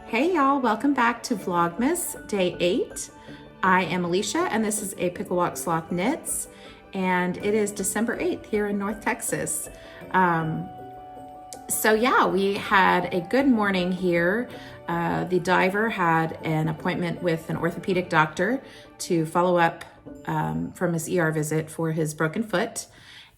Hey y'all, welcome back to Vlogmas Day 8. I am Alicia and this is a Pickle Walk Sloth Knits, and it is December 8th here in North Texas. So yeah, we had a good morning here. The diver had an appointment with an orthopedic doctor to follow up from his ER visit for his broken foot.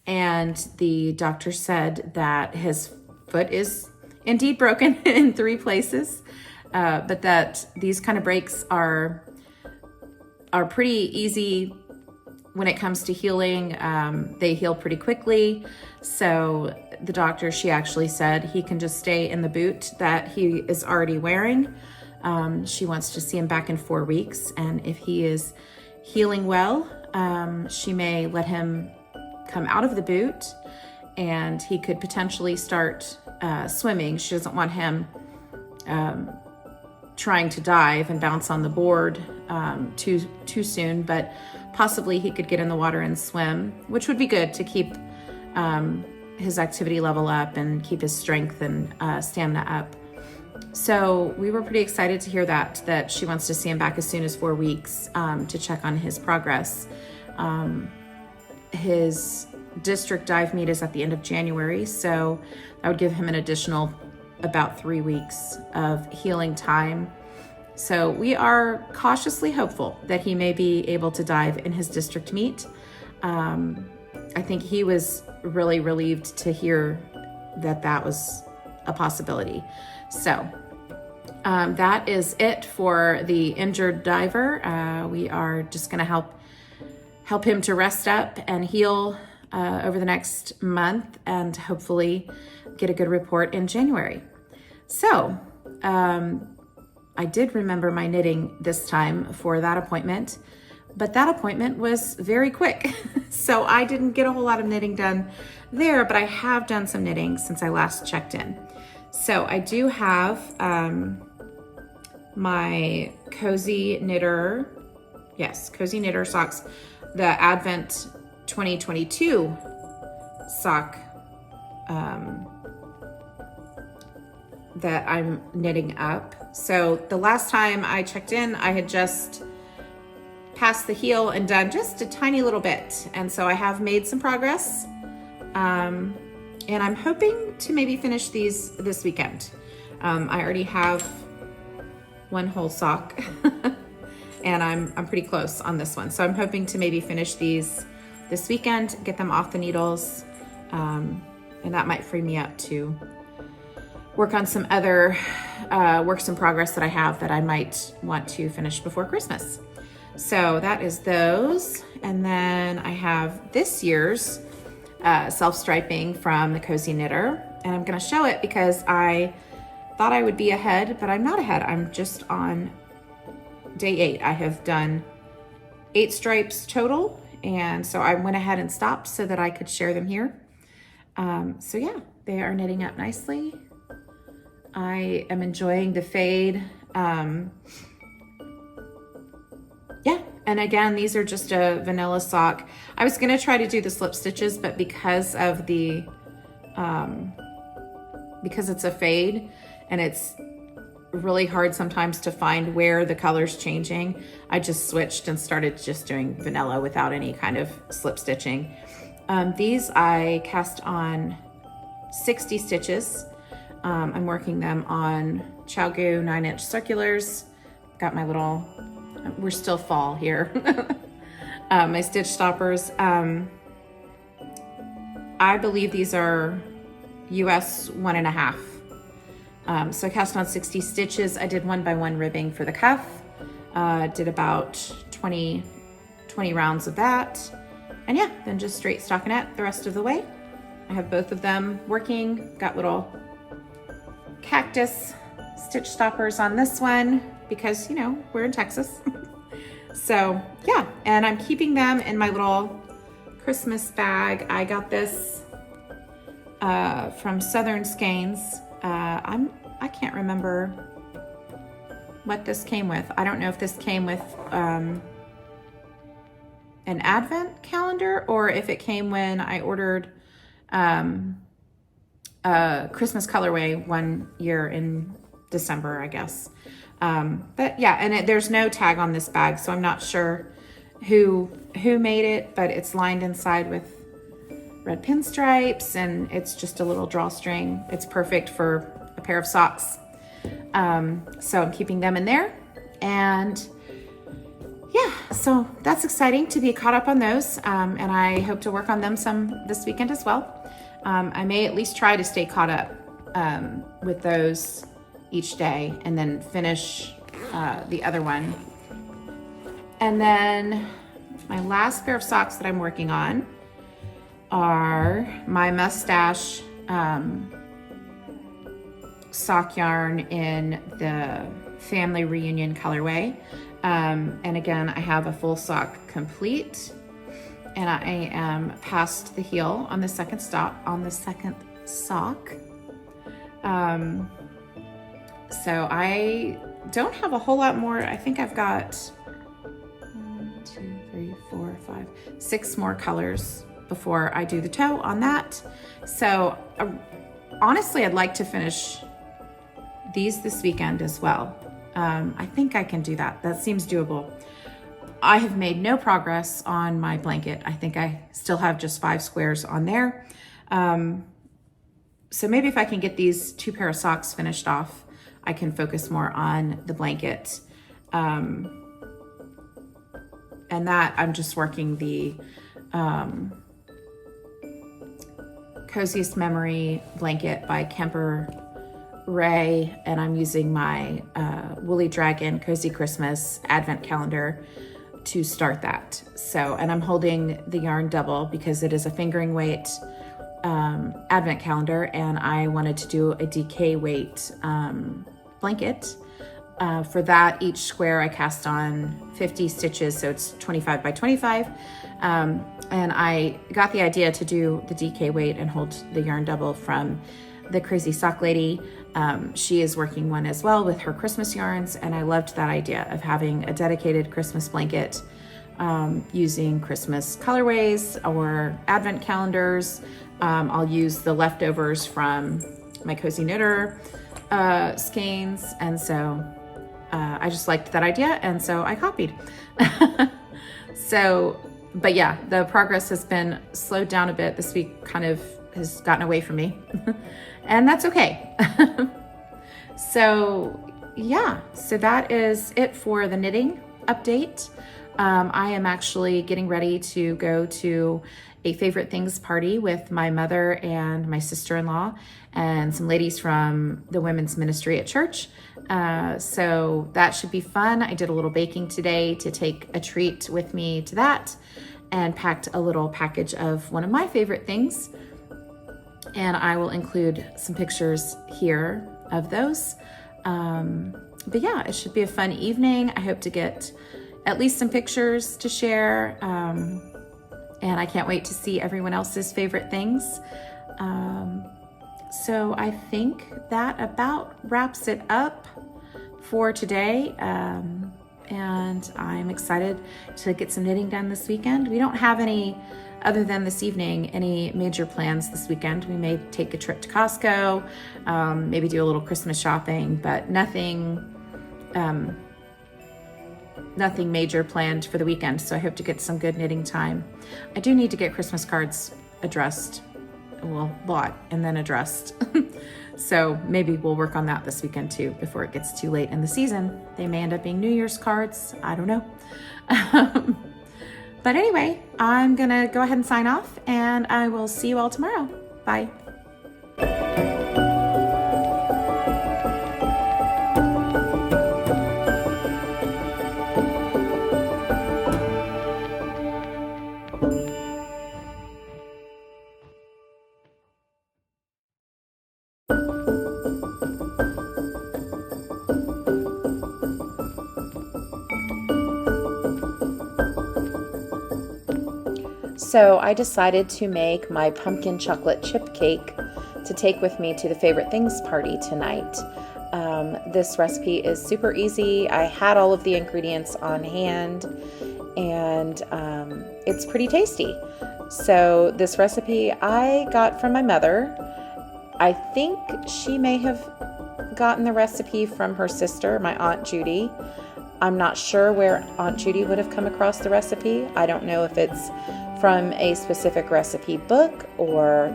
And the doctor said that his foot is indeed broken in 3 places, but that these kind of breaks are pretty easy when it comes to healing. They heal pretty quickly. So the doctor, she actually said he can just stay in the boot that he is already wearing. She wants to see him back in 4 weeks. And if he is healing well, she may let him come out of the boot and he could potentially start swimming. She doesn't want him trying to dive and bounce on the board too soon, but possibly he could get in the water and swim, which would be good to keep his activity level up and keep his strength and stamina up. So we were pretty excited to hear that she wants to see him back as soon as 4 weeks to check on his progress. His district dive meet is at the end of January, so that would give him an additional about 3 weeks of healing time. So we are cautiously hopeful that he may be able to dive in his district meet. I think he was really relieved to hear that was a possibility. So that is it for the injured diver. We are just going to help him to rest up and heal over the next month and hopefully get a good report in January. So I did remember my knitting this time for that appointment, but that appointment was very quick. So I didn't get a whole lot of knitting done there, but I have done some knitting since I last checked in. So I do have my Cozy Knitter socks, the Advent 2022 sock that I'm knitting up. So the last time I checked in, I had just passed the heel and done just a tiny little bit. And so I have made some progress. And I'm hoping to maybe finish these this weekend. I already have one whole sock and I'm pretty close on this one. So I'm hoping to maybe finish these this weekend, get them off the needles. And that might free me up to work on some other works in progress that I have that I might want to finish before Christmas. So that is those. And then I have this year's self-striping from the Cozy Knitter. And I'm gonna show it because I thought I would be ahead, but I'm not ahead. I'm just on day 8. I have done 8 stripes total. And so I went ahead and stopped so that I could share them here. So yeah, they are knitting up nicely. I am enjoying the fade. Yeah, and again, these are just a vanilla sock. I was gonna try to do the slip stitches, but because of the, because it's a fade and it's really hard sometimes to find where the color's changing, I just switched and started just doing vanilla without any kind of slip stitching. These I cast on 60 stitches. I'm working them on Chalgoo 9-inch circulars. Got my little, we're still fall here. My stitch stoppers. I believe these are US 1.5. So I cast on 60 stitches. I did 1x1 ribbing for the cuff. Did about 20 rounds of that. And yeah, then just straight stockinette the rest of the way. I have both of them working. Got little cactus stitch stoppers on this one because, you know, we're in Texas. So yeah, and I'm keeping them in my little Christmas bag. I got this from Southern Skeins. I can't remember what this came with. I don't know if this came with an advent calendar or if it came when I ordered Christmas colorway one year in December, I guess. But yeah, and there's no tag on this bag, so I'm not sure who made it, but it's lined inside with red pinstripes, and it's just a little drawstring. It's perfect for a pair of socks. So I'm keeping them in there. And yeah, so that's exciting to be caught up on those. And I hope to work on them some this weekend as well. I may at least try to stay caught up with those each day and then finish the other one. And then my last pair of socks that I'm working on are my mustache sock yarn in the family reunion colorway. And again, I have a full sock complete, and I am past the heel on the second sock. So I don't have a whole lot more. I think I've got 1, 2, 3, 4, 5, 6 more colors before I do the toe on that. So honestly, I'd like to finish these this weekend as well. I think I can do that. That seems doable. I have made no progress on my blanket. I think I still have just 5 squares on there. So maybe if I can get these 2 pair of socks finished off, I can focus more on the blanket. And that I'm just working the Coziest Memory blanket by Kemper Ray, and I'm using my Woolly Dragon Cozy Christmas Advent Calendar to start that. So, and I'm holding the yarn double because it is a fingering weight Advent Calendar, and I wanted to do a DK weight blanket. For that, each square I cast on 50 stitches, so it's 25 by 25. And I got the idea to do the DK weight and hold the yarn double from the Crazy Sock Lady. She is working one as well with her Christmas yarns, and I loved that idea of having a dedicated Christmas blanket using Christmas colorways or Advent calendars. I'll use the leftovers from my Cozy Knitter skeins, and so I just liked that idea, and so I copied. But yeah, the progress has been slowed down a bit. This week kind of has gotten away from me, and that's okay. So yeah, so that is it for the knitting update. I am actually getting ready to go to a favorite things party with my mother and my sister-in-law and some ladies from the women's ministry at church. So that should be fun. I did a little baking today to take a treat with me to that, and packed a little package of one of my favorite things. And I will include some pictures here of those. But yeah, it should be a fun evening. I hope to get at least some pictures to share. And I can't wait to see everyone else's favorite things. So I think that about wraps it up for today. And I'm excited to get some knitting done this weekend. We don't have any, other than this evening, any major plans this weekend. We may take a trip to Costco, maybe do a little Christmas shopping, but nothing major planned for the weekend. So I hope to get some good knitting time. I do need to get Christmas cards addressed, well, bought and then addressed. So maybe we'll work on that this weekend too, before it gets too late in the season. They may end up being New Year's cards. I don't know. But anyway, I'm gonna go ahead and sign off, and I will see you all tomorrow. Bye. So I decided to make my pumpkin chocolate chip cake to take with me to the favorite things party tonight. This recipe is super easy. I had all of the ingredients on hand, and it's pretty tasty. So this recipe I got from my mother, I think she may have gotten the recipe from her sister, my Aunt Judy. I'm not sure where Aunt Judy would have come across the recipe. I don't know if it's from a specific recipe book or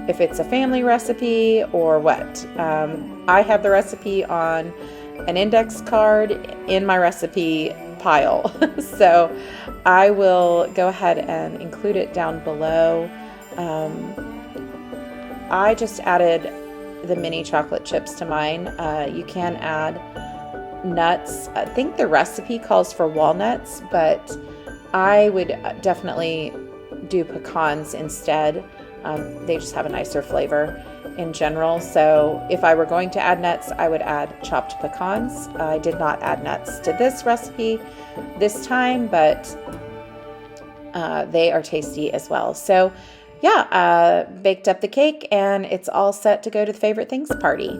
if it's a family recipe or what. I have the recipe on an index card in my recipe pile. So I will go ahead and include it down below. I just added the mini chocolate chips to mine. You can add nuts. I think the recipe calls for walnuts, but I would definitely do pecans instead. They just have a nicer flavor in general. So if I were going to add nuts, I would add chopped pecans. I did not add nuts to this recipe this time, but they are tasty as well. So yeah, baked up the cake and it's all set to go to the favorite things party.